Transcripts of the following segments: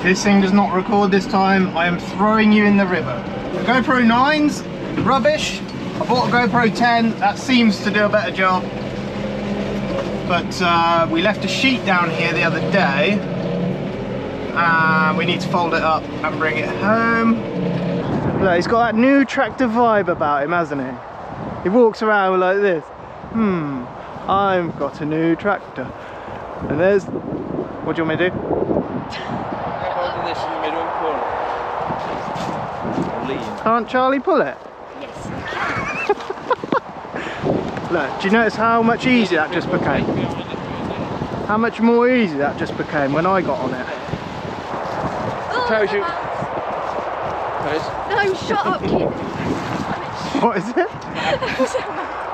this thing does not record this time, I am throwing you in the river. The GoPro 9's rubbish. I bought a GoPro 10, that seems to do a better job. But we left a sheet down here the other day. We need to fold it up and bring it home. Look, he's got that new tractor vibe about him, hasn't he? He walks around like this. I've got a new tractor. And there's... What do you want me to do? Hold this in the middle corner. Can't Charlie pull it? Yes. Look, do you notice how much easier that just became? How much more easy that just became when I got on it? Tells you. No, shut up, kid. What is it?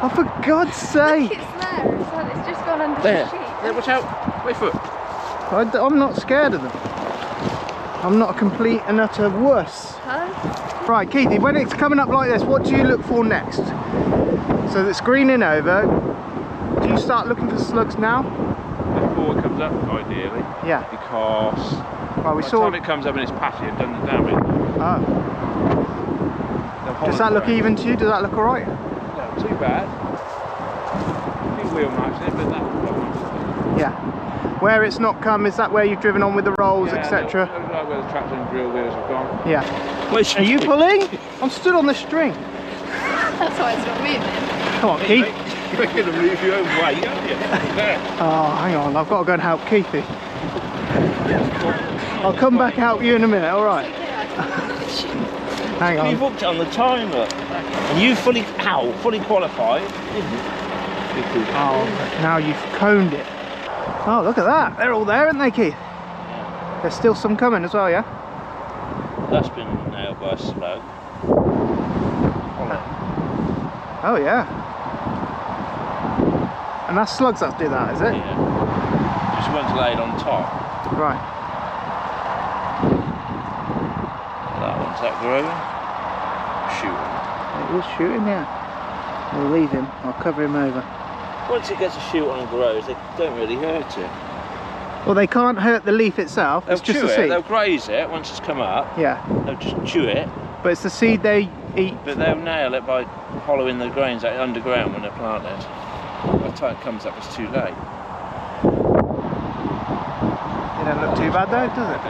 Oh, for God's sake! It's there. It's just gone under There. the sheet. Yeah, watch out. Wait foot. I'm not scared of them. I'm not a complete and utter wuss. Huh? Right, Keithy, when it's coming up like this, what do you look for next? So that's greening over. Do you start looking for slugs now? Before it comes up, ideally. Yeah. Because Well, we by the saw. time it comes up and it's patchy and done the damage. Oh. Does that look even to you? Does that look alright? Not too bad. A few wheel marks in it, but that's Yeah. Where it's not come, is that where you've driven on with the rolls, yeah, etc.? Look like where the tractor and drill wheels have gone. Yeah. Are you pulling? I'm stood on the string. That's why it's not moving. Come on, Keith. You're going to move your own weight, aren't you? Oh, hang on. I've got to go and help Keithy. I'll come back help you in a minute, alright? Hang on. You've booked it on the timer, and you fully qualified, didn't you? Oh, now you've coned it. Oh, look at that. They're all there, aren't they, Keith? Yeah. There's still some coming as well, yeah? That's been nailed by a slug. Oh, yeah. And that's slugs that do that, is it? Yeah. Just one's laid on top. Right. That one's that growing. Shooting. It is shooting, yeah. We'll leave him. I'll cover him over. Once it gets a shoot on and grows, they don't really hurt it. Well, they can't hurt the leaf itself. They'll It's just chew the it, seed. they'll graze it once it's come up. Yeah. They'll just chew it, But it's the seed they eat. but they'll nail it by hollowing the grains out underground when they're planted. By the time it comes up, it's too late. It don't look too bad though, does it?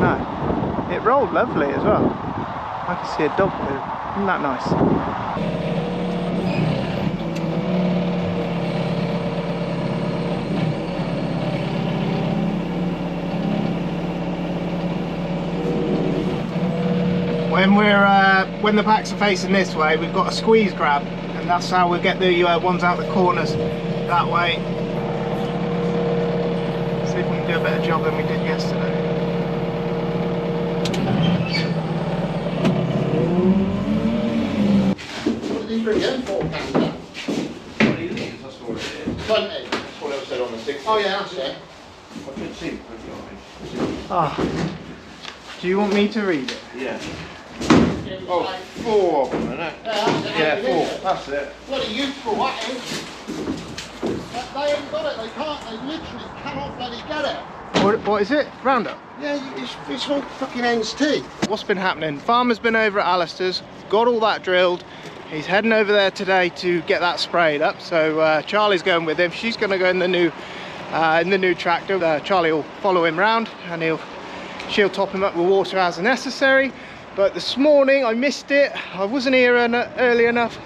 No. It rolled lovely as well. I can see a dog poo. Isn't that nice? When the packs are facing this way, we've got a squeeze grab, and that's how we'll get the ones out the corners that way. See if we can do a better job than we did yesterday. What did he bring in? £4. What do you think? That's what it is. 20. That's what it said on the 6. Oh yeah, that's it. I should see. Ah, do you want me to read it? Yeah. Oh, 4 of them, isn't it? Yeah, Yeah, 4. That's it. Bloody useful, that is. They ain't got it, they can't, they literally cannot bloody get it. What is it? Roundup? Yeah, it's all fucking hen's teeth. What's been happening? Farmer's been over at Alistair's, got all that drilled. He's heading over there today to get that sprayed up. So Charlie's going with him. She's going to go in the new tractor. Charlie will follow him round and she'll top him up with water as necessary. But this morning I missed it. I wasn't here early enough.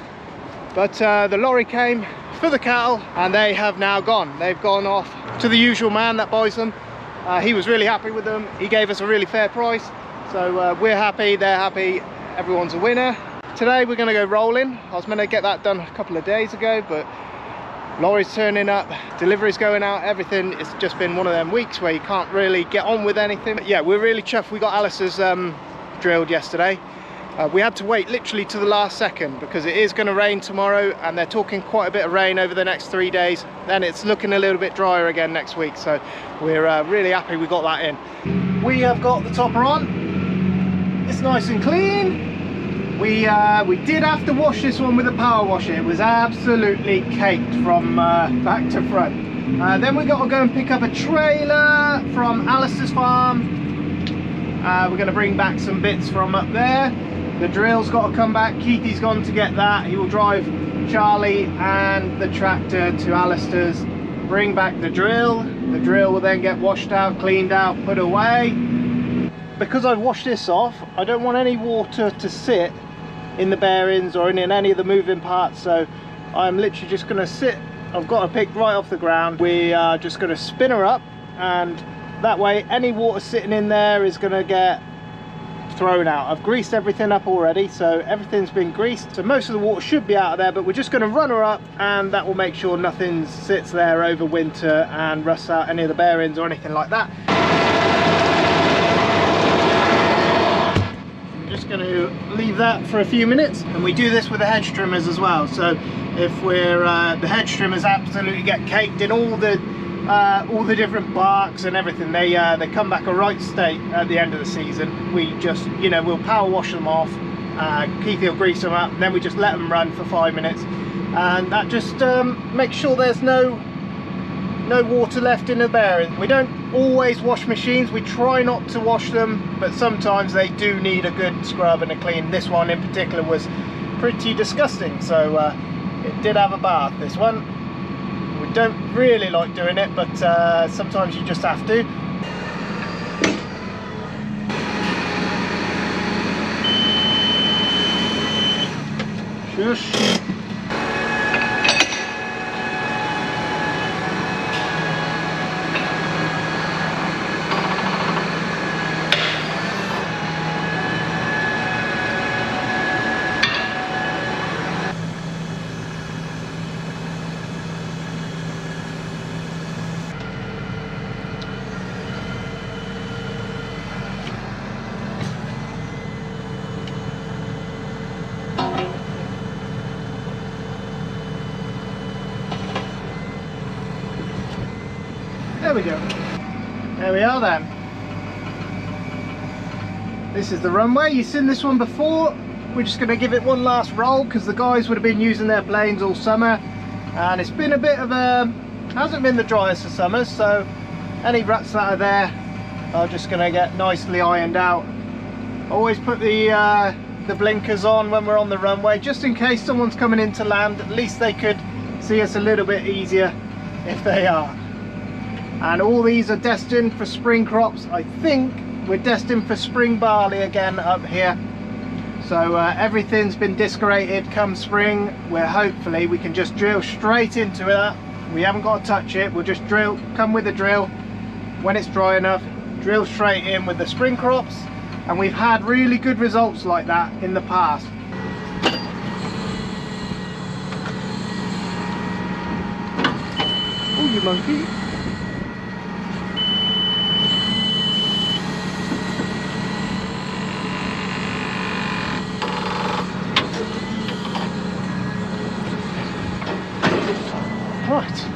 But the lorry came for the cattle and they have now gone. They've gone off to the usual man that buys them. He was really happy with them. He gave us a really fair price. So we're happy, they're happy, everyone's a winner. Today we're going to go rolling. I was meant to get that done a couple of days ago, but lorries turning up, deliveries going out, everything. It's just been one of them weeks where you can't really get on with anything. But yeah, we're really chuffed. We got Alistair's drilled yesterday. We had to wait literally to the last second because it is going to rain tomorrow and they're talking quite a bit of rain over the next 3 days. Then it's looking a little bit drier again next week, so we're really happy we got that in. We have got the topper on. It's nice and clean. We did have to wash this one with a power washer. It was absolutely caked from back to front. Then we got to go and pick up a trailer from Alistair's farm. We're going to bring back some bits from up there. The drill's got to come back. Keithy's gone to get that. He will drive Charlie and the tractor to Alistair's, bring back the drill. The drill will then get washed out, cleaned out, put away. Because I've washed this off, I don't want any water to sit in the bearings or in any of the moving parts, so I'm literally just going to sit. I've got a pick right off the ground. We are just going to spin her up, and that way any water sitting in there is going to get thrown out. I've greased everything up already, so everything's been greased, so most of the water should be out of there, but we're just going to run her up, and that will make sure nothing sits there over winter and rusts out any of the bearings or anything like that. Going to leave that for a few minutes, and we do this with the hedge trimmers as well. So if we're the hedge trimmers absolutely get caked in all the different barks and everything, they come back a right state at the end of the season. We just, you know, we'll power wash them off, Keithy will grease them up, and then we just let them run for 5 minutes, and that just makes sure there's no water left in the bearing. We don't always wash machines, we try not to wash them, but sometimes they do need a good scrub and a clean. This one in particular was pretty disgusting, so it did have a bath, this one. We don't really like doing it, but sometimes you just have to. Shush. There we go. There we are then. This is the runway. You've seen this one before. We're just going to give it one last roll because the guys would have been using their planes all summer, and it's been a bit of a, hasn't been the driest of summers, so any ruts that are there are just going to get nicely ironed out. Always put the blinkers on when we're on the runway, just in case someone's coming into land. At least they could see us a little bit easier if they are. And all these are destined for spring crops. I think we're destined for spring barley again up here. So everything's been discorated come spring, where hopefully we can just drill straight into that. We haven't got to touch it, we'll just drill, come with the drill. When it's dry enough, drill straight in with the spring crops. And we've had really good results like that in the past. Oh, you monkey. Right,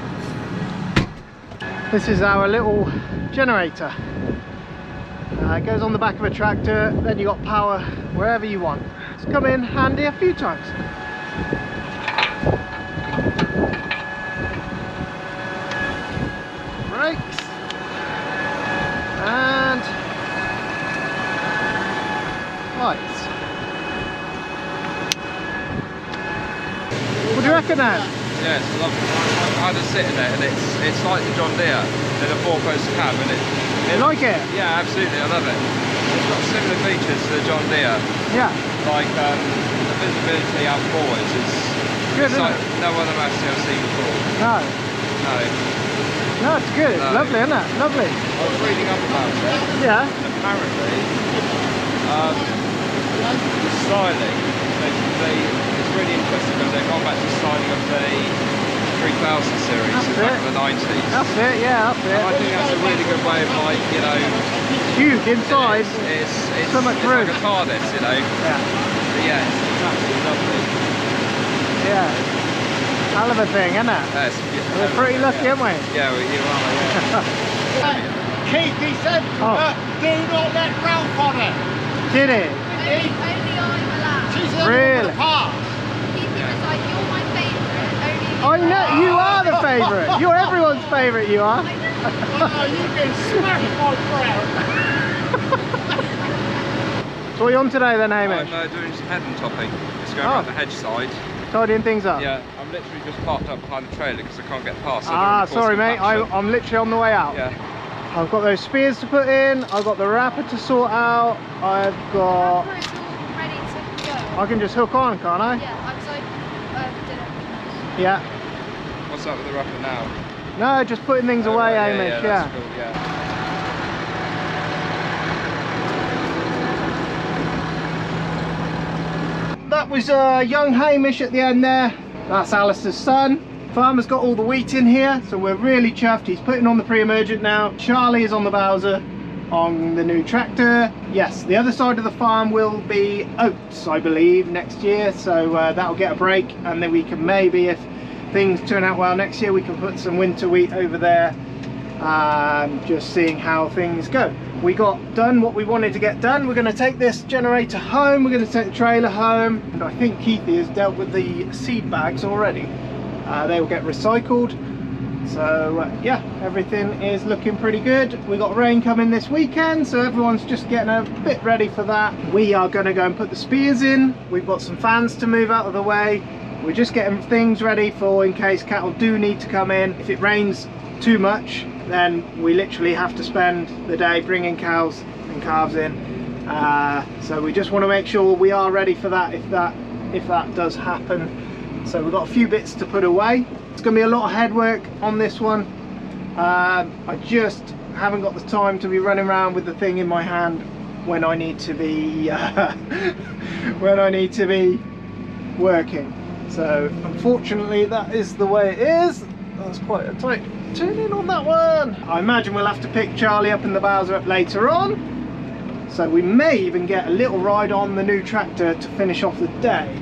this is our little generator. It goes on the back of a tractor, then you got power wherever you want. It's come in handy a few times. Brakes and lights. What do you reckon then? Yeah, it's lovely. I had a sit in it, and it's like the John Deere in a 4-post cab, and You like it? yeah, absolutely, I love it. It's got similar features to the John Deere. Yeah. Like the visibility out forwards is Good, it's isn't like no other Massey I've seen before. No. No. No, it's good. It's No. lovely, isn't it? Lovely. I was reading up about it. Yeah. Apparently, the styling, it's really interesting because they've gone back to styling of the 3000 series back in the 90s. That's it, yeah, that's it. And I think that's a really good way of, like, you know, Huge inside. it's so much it's room. like a TARDIS, you know. Yeah. But yeah, it's absolutely lovely. Yeah. Hell of a thing, isn't it? Yeah, We're pretty lucky, aren't we? Yeah, you are, yeah. Keith, he said, do not let Ralph on it. Did it? Only I'm allowed. She's in Really? the past. Keithy was like, you're my favourite. I Only know, you are the favourite. You're everyone's favourite, you are. I know. Oh, you've been smashed by Brett. What are you on today then, I'm Hamish? doing some headland topping. Just going Oh. around the hedge side. Tidying things up? Yeah, I'm literally just parked up behind the trailer because I can't get past. So I don't Ah, wanna cause sorry some mate, action. I'm literally on the way out. Yeah. I've got those spears to put in, I've got the wrapper to sort out, I've got... Wrapper is all ready to go. I can just hook on, can't I? Yeah, I'm so did it. Yeah. What's up with the wrapper now? No, just putting things away, right, Hamish, that's cool, yeah. That was young Hamish at the end there. That's Alistair's son. Farmer's got all the wheat in here, so we're really chuffed. He's putting on the pre-emergent now. Charlie is on the Bowser on the new tractor. Yes, the other side of the farm will be oats, I believe, next year. So that'll get a break, and then we can maybe, if things turn out well next year, we can put some winter wheat over there. Just seeing how things go. We got done what we wanted to get done. We're going to take this generator home. We're going to take the trailer home, and I think Keithy has dealt with the seed bags already. They will get recycled. So yeah, everything is looking pretty good. We got rain coming this weekend, so everyone's just getting a bit ready for that. We are going to go and put the spears in. We've got some fans to move out of the way. We're just getting things ready for in case cattle do need to come in. If it rains too much, then we literally have to spend the day bringing cows and calves in. So we just want to make sure we are ready for that if that does happen. So we've got a few bits to put away. It's going to be a lot of head work on this one. I just haven't got the time to be running around with the thing in my hand when I need to be working. So unfortunately that is the way it is. That's quite a tight turn in on that one. I imagine we'll have to pick Charlie up and the Bowser up later on. So we may even get a little ride on the new tractor to finish off the day.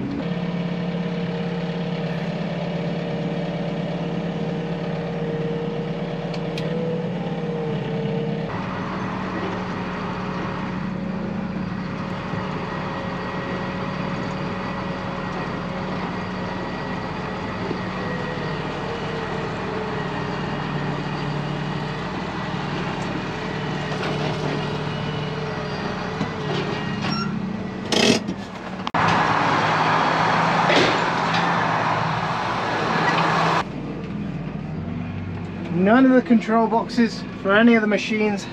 None of the control boxes for any of the machines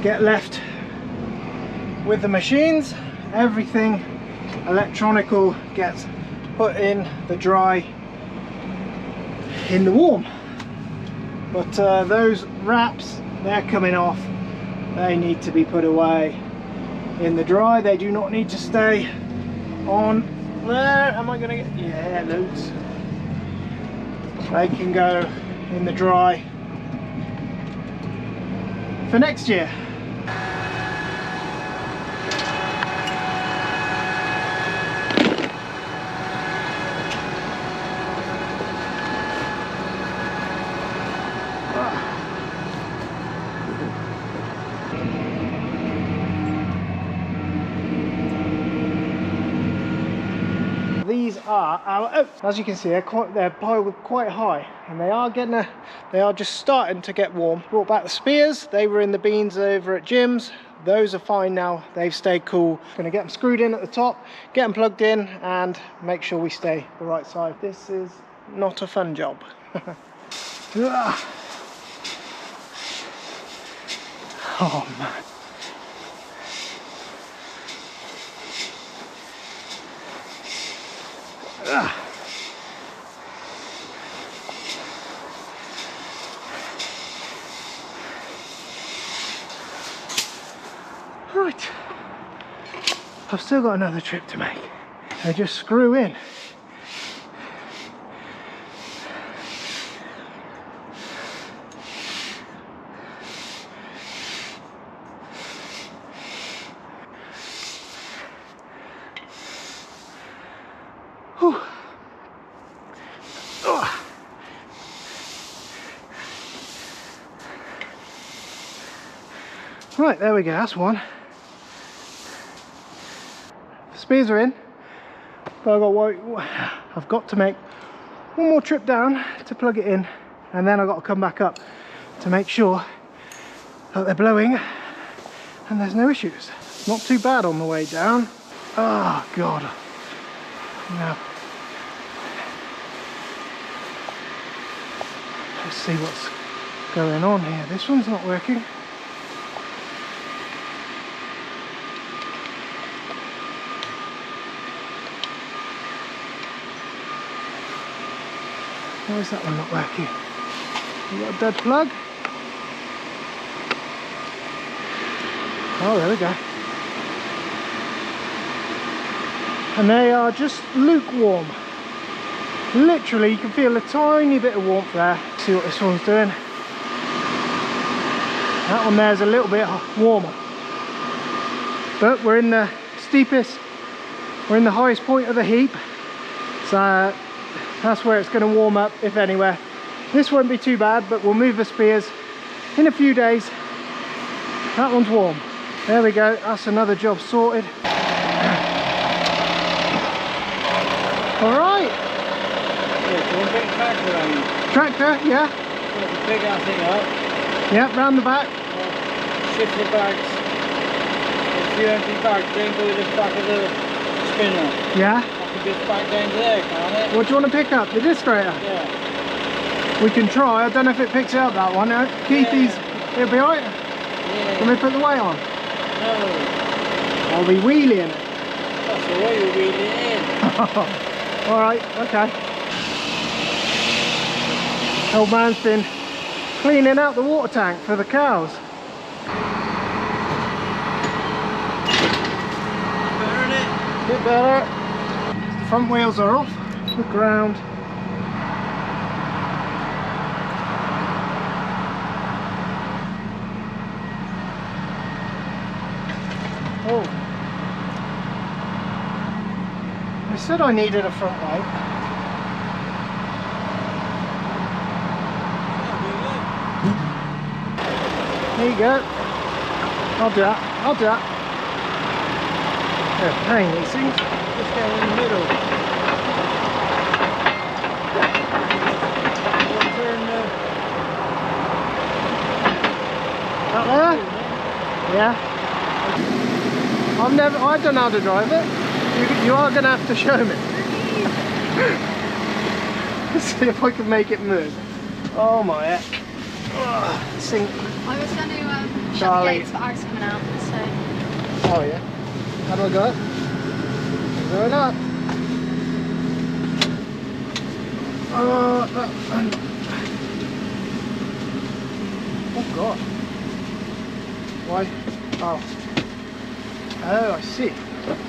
get left with the machines. Everything electronical gets put in the dry in the warm. But those wraps, they're coming off. They need to be put away in the dry. They do not need to stay on there. Am I gonna get, yeah, loads. They can go in the dry for next year. These are our oats. As you can see, they're piled quite high, and they are just starting to get warm. Brought back the spears. They were in the beans over at Jim's. Those are fine now. They've stayed cool. Going to get them screwed in at the top, get them plugged in, and make sure we stay the right side. This is not a fun job. Oh man. Right, I've still got another trip to make. They just screw in. Whew. Oh. Right, there we go, that's one. The spears are in, but I've got to make one more trip down to plug it in, and then I've got to come back up to make sure that they're blowing and there's no issues. Not too bad on the way down. Oh God. Now, let's see what's going on here. This one's not working. Why is that one not working? You got a dead plug? Oh, there we go. And they are just lukewarm. Literally, you can feel a tiny bit of warmth there. See what this one's doing. That one there's a little bit warmer. But we're in the steepest, we're in the highest point of the heap. So that's where it's going to warm up, if anywhere. This won't be too bad, but we'll move the spears in a few days. That one's warm. There we go, that's another job sorted. Alright. Tractor, yeah. Pick that thing up. Yeah, round the back. Shift the bags. A few empty bags, then go this back of the spinner. Yeah. I can just back down to there, can't it? What do you want to pick up? The disc grater? Yeah. We can try. I don't know if it picks it up, that one. Keithy's, it'll be alright. Yeah. Can we put the weight on? No. I'll be wheeling it. That's the way you're wheeling it in. Alright, okay. Old man's been cleaning out the water tank for the cows. Better in it? Bit better. The front wheels are off the ground. Oh. I said I needed a front light. There you go. I'll do that. I'll do that. They're a pain, these things. Just go in the middle. Out there? Yeah. I don't know how to drive it. You are going to have to show me. Let's see if I can make it move. Oh my heck. Sink. I was going to shut the Charlie. gates, but Alex coming out, so... Oh yeah. How do I go? Going up. Oh God. Why? Oh. Oh, I see.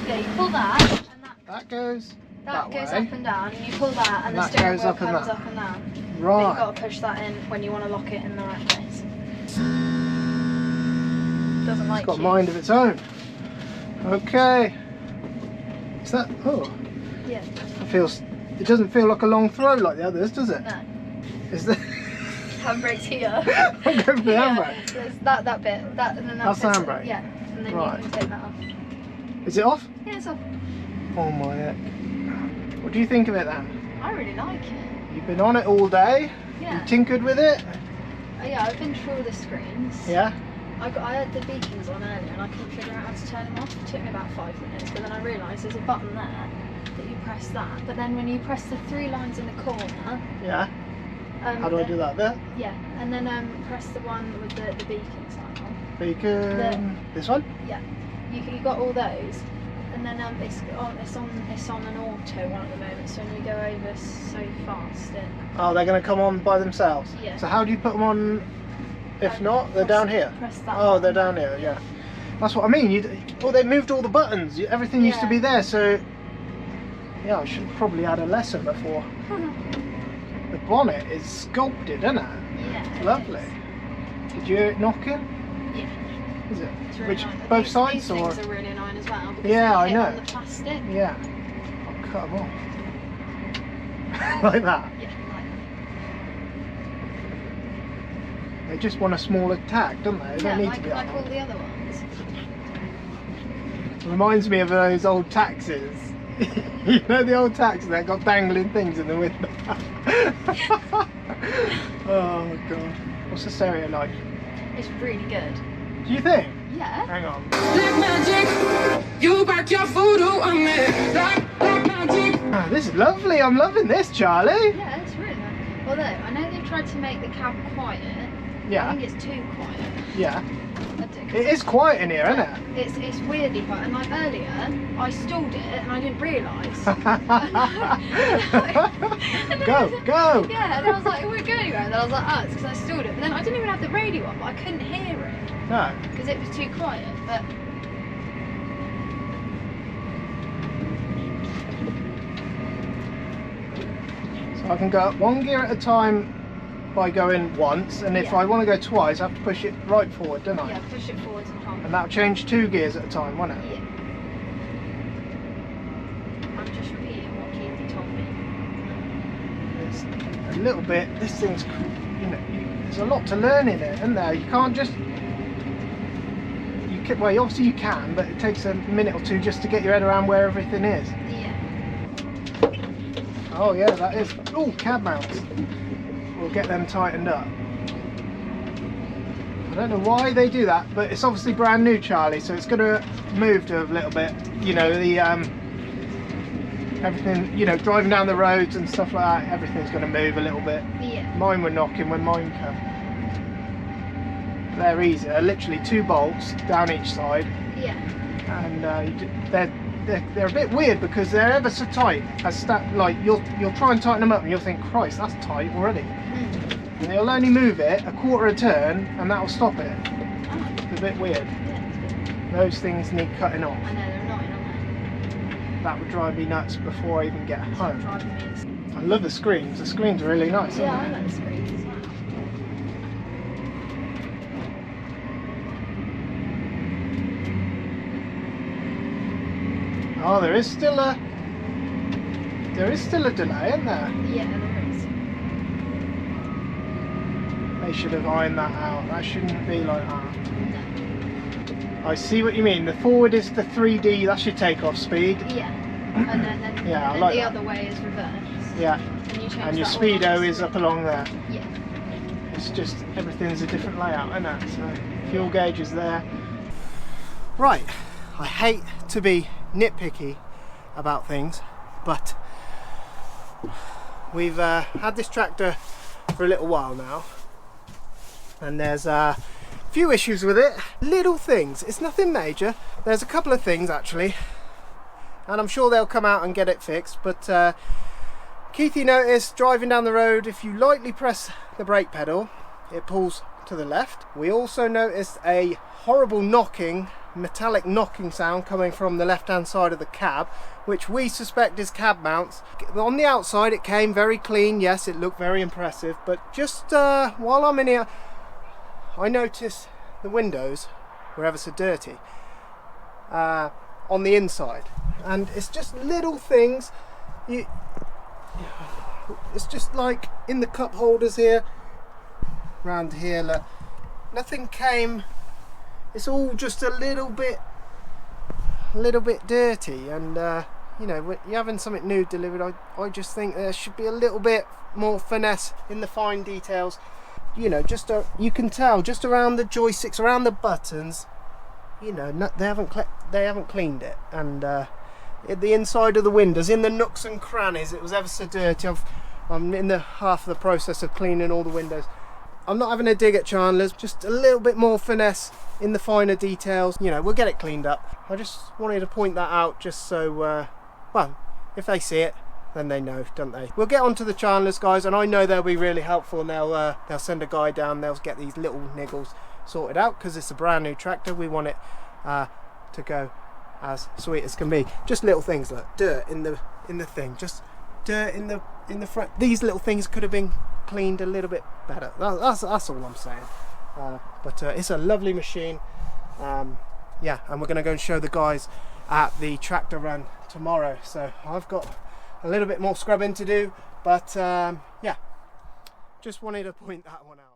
Yeah, you pull that, and That goes that goes way. up and down, and you pull that, and the That steering goes wheel up and comes down. up and down. But you've Right. got to push that in when you want to lock it in the right place. Doesn't like It's got a you. mind of its own. Okay. Is that? Oh. Yeah. It doesn't feel like a long throw like the others, does it? No. Is there? Handbrake's here. I'm going for the handbrake. There's that bit. That and then That's the handbrake? Yeah. And then Right. you can take that off. Is it off? Yeah, it's off. Oh my heck. What do you think of it then? I really like it. You've been on it all day. Yeah. You tinkered with it. Yeah, I've been through all the screens. Yeah. I had the beacons on earlier and I couldn't figure out how to turn them off. It took me about 5 minutes, but then I realised there's a button there that you press that. But then when you press the 3 lines in the corner, Yeah. How do I do that there? Yeah, and then press the one with the beacon sign on. Beacon. This one? Yeah, you got all those, and then it's on an auto one at the moment. So when we go over so fast, Oh, they're going to come on by themselves. Yeah. So how do you put them on? If not, they're down here. Press that. Oh, they're button. down here. Yeah. That's what I mean. They moved all the buttons. Everything used to be there. So yeah, I should probably had a lesson before. The bonnet is sculpted, isn't it? Yeah. it Lovely. is. Did you hear it knocking? Yeah. Is it? It's really Which annoying. both These sides or? things are really annoying as well. Because Yeah, they I hit know. on the plastic. Yeah. I'll cut them off. Like that. Yeah, like They just want a smaller tag, don't they? They that. don't need like, to be like that all long. the other ones. Reminds me of those old taxis. You know the old taxis that got dangling things in the window. Oh god. What's the stereo like? It's really good. Do you think? Yeah. Hang on. Black magic, you got your voodoo on me. Black magic. Ah, this is lovely. I'm loving this, Charlie. Yeah, it's really nice. Although, I know they've tried to make the cab quiet. Yeah. I think it's too quiet. Yeah. I do. It is quiet in here, isn't it? It's weirdly quiet. And like earlier, I stalled it and I didn't realise. Go. Yeah, and I was like, it won't go anywhere. And then I was like, oh, it's because I stalled it. But then I didn't even have the radio on, but I couldn't hear it No. because it was too quiet. But So I can go up one gear at a time by going once, and if Yeah. I want to go twice, I have to push it right forward, don't I? yeah, push it forwards and hold. And that'll change 2 gears at a time, won't it? Yeah. I'm just repeating what Keith told me. It's a little bit. This thing's, you know, there's a lot to learn in it, isn't there? You can't just. Well, obviously you can, but it takes a minute or two just to get your head around where everything is. Yeah. Oh yeah, that is. Oh, cab mounts. We'll get them tightened up. I don't know why they do that, but it's obviously brand new, Charlie, so it's going to move to a little bit. You know, the everything. You know, driving down the roads and stuff like that. Everything's going to move a little bit. Yeah. Mine were knocking when mine come. They're easy. They're literally 2 bolts down each side, Yeah. and they're a bit weird because they're ever so tight. Like you'll try and tighten them up, and you'll think, Christ, that's tight already. And they'll only move it a quarter of a turn, and that'll stop it. It's a bit weird. Yeah. Those things need cutting off. I know they're not in That would drive me nuts before I even get home. driving me insane. I love the screens. The screens are really nice. Yeah, I Aren't like the screens as well. they? Oh, there is still a delay, isn't there? Yeah, there is. They should have ironed that out. That shouldn't be like that. No. I see what you mean. The forward is the 3D. That's your takeoff speed. Yeah. And then, Yeah, I then like the that. other way is reverse. Yeah. And you change And your that all on speedo the is up screen. along there. Yeah. It's just everything's a different layout, isn't it? So fuel gauge is there. Right. I hate to be nitpicky about things, but we've had this tractor for a little while now, and there's a few issues with it. Little things. It's nothing major. There's a couple of things actually, and I'm sure they'll come out and get it fixed. But Keithy noticed driving down the road, if you lightly press the brake pedal, it pulls to the left. We also noticed a horrible knocking, metallic knocking sound coming from the left hand side of the cab, which we suspect is cab mounts. On the outside it came very clean. Yes, it looked very impressive, but just while I'm in here, I noticed the windows were ever so dirty on the inside, and it's just little things. It's just like in the cup holders here, around here, look, nothing came. It's all just a little bit dirty, and you know, when you're having something new delivered, I just think there should be a little bit more finesse in the fine details. You know, just you can tell just around the joysticks, around the buttons. You know, they haven't cleaned it, and at the inside of the windows, in the nooks and crannies, it was ever so dirty. I'm in the half of the process of cleaning all the windows. I'm not having a dig at Chandler's, just a little bit more finesse in the finer details. You know, we'll get it cleaned up. I just wanted to point that out, just so, well, if they see it, then they know, don't they? We'll get on to the Chandler's guys, and I know they'll be really helpful, and they'll send a guy down. They'll get these little niggles sorted out, because it's a brand new tractor. We want it to go as sweet as can be. Just little things like dirt in the thing, just dirt in the front. These little things could have been cleaned a little bit better. That's all I'm saying. But it's a lovely machine. Yeah, and we're going to go and show the guys at the tractor run tomorrow. So I've got a little bit more scrubbing to do, but yeah, just wanted to point that one out.